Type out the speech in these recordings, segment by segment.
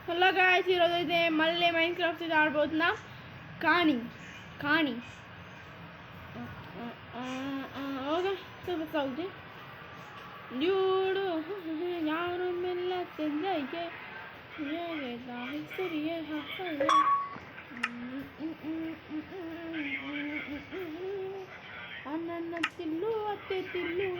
Hello guys, ఈరోజు అయితే మళ్ళీ మైన్క్రాఫ్ట్ అయితే ఆడబోతున్నాం. కానీ ఓకే చూపిస్తావుది డ్యూడు యారు మెల్ల తెందైతే అన్న తిల్లు అత్తే తిల్లు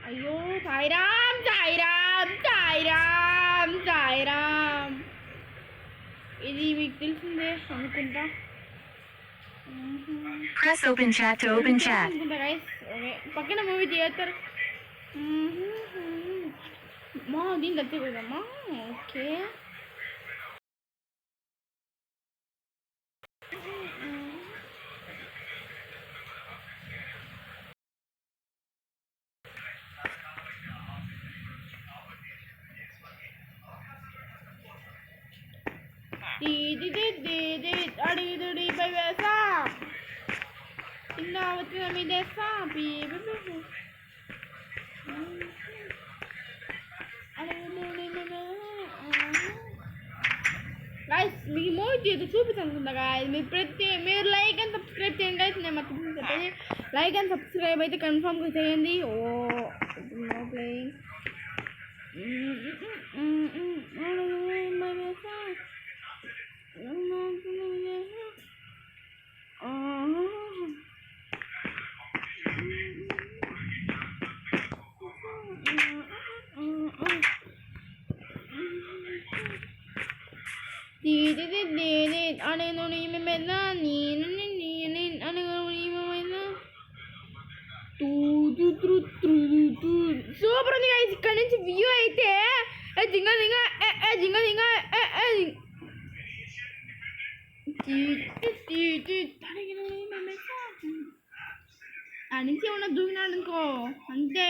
అయ్యో సాయిరామ్ సాయిరామ్ సాయిరామ్ సాయిరామ్. ఇది మీకు తెలిసిందే అనుకుంటా. Press open chat to open chat. పక్కన మూవీ థియేటర్ మా దీని దగ్గర పోదమ్మా. ఓకే అడిగిదుడి పై వేసా ఇంకా వచ్చిన మీదేసా గాయస్ మీకు మూవీ చేసి చూపించనుకుంటా గాయస్. మీరు లైక్ అండ్ సబ్స్క్రైబ్ చేయండి గాయస్. నేను మొత్తం చెప్పేది లైక్ అండ్ సబ్స్క్రైబ్ అయితే కన్ఫర్మ్గా చేయండి. ఓ నో ప్లేయింగ్ సూపర్ ఉంది గాయ్స్. ఇక్కడ నుంచి వ్యూ అయితే జింగ జింగ జింగ జింగ ఆ నుంచి ఏమన్నా దూకినాడు అనుకో అంతే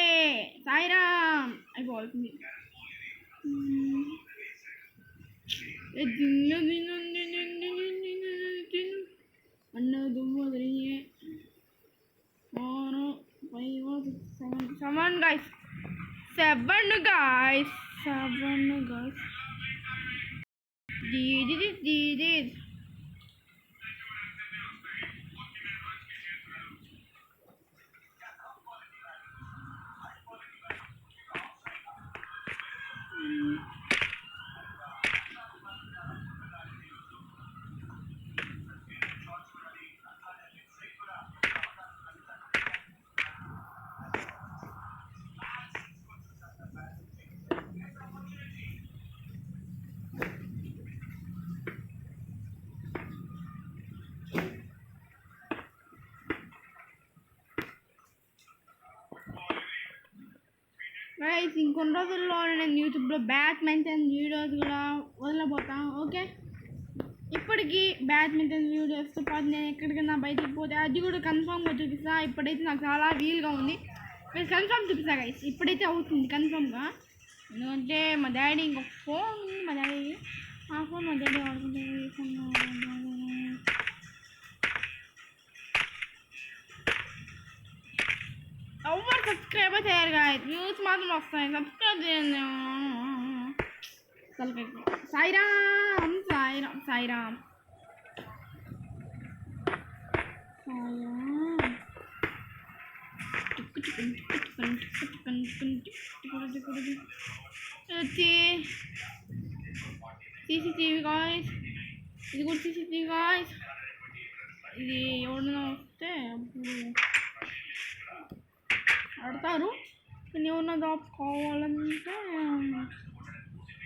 సాయిరామ్ అయిపోతుంది. అన్న దుమ్ము సెవెన్ గాయ్స్ దీది గైస్. ఇంకొన్ని రోజుల్లో నేను యూట్యూబ్లో బ్యాడ్మింటన్ వీడియోస్ కూడా వదలబోతాను. ఓకే, ఇప్పటికీ బ్యాడ్మింటన్ వీడియోస్తో పాటు నేను ఎక్కడికైనా బయటికి పోతే అది కూడా కన్ఫామ్గా చూపిస్తా. ఇప్పుడైతే నాకు చాలా వీలుగా ఉంది. మీరు కన్ఫామ్ చూపిస్తా గైస్. ఇప్పుడైతే అవుతుంది కన్ఫామ్గా. ఎందుకంటే మా డాడీ ఇంకొక ఫోన్ ఉంది. మా డాడీ ఆ ఫోన్ మా డాడీ వాడుకుంటే ఈ ఫోన్ ఎవరు సబ్స్క్రైబర్ చేయరు గాయస్. వ్యూస్ మాత్రం వస్తాయి. సబ్స్క్రైబ్ చేయండి. Sairam Sairam Sairam CCTV guys. ఇది కూడా సీసీటీవీ గాయస్. ఇది ఎవరైనా వస్తే అప్పుడు ఆడతారు. కానీ ఏమన్నా జాబ్స్ కావాలంటే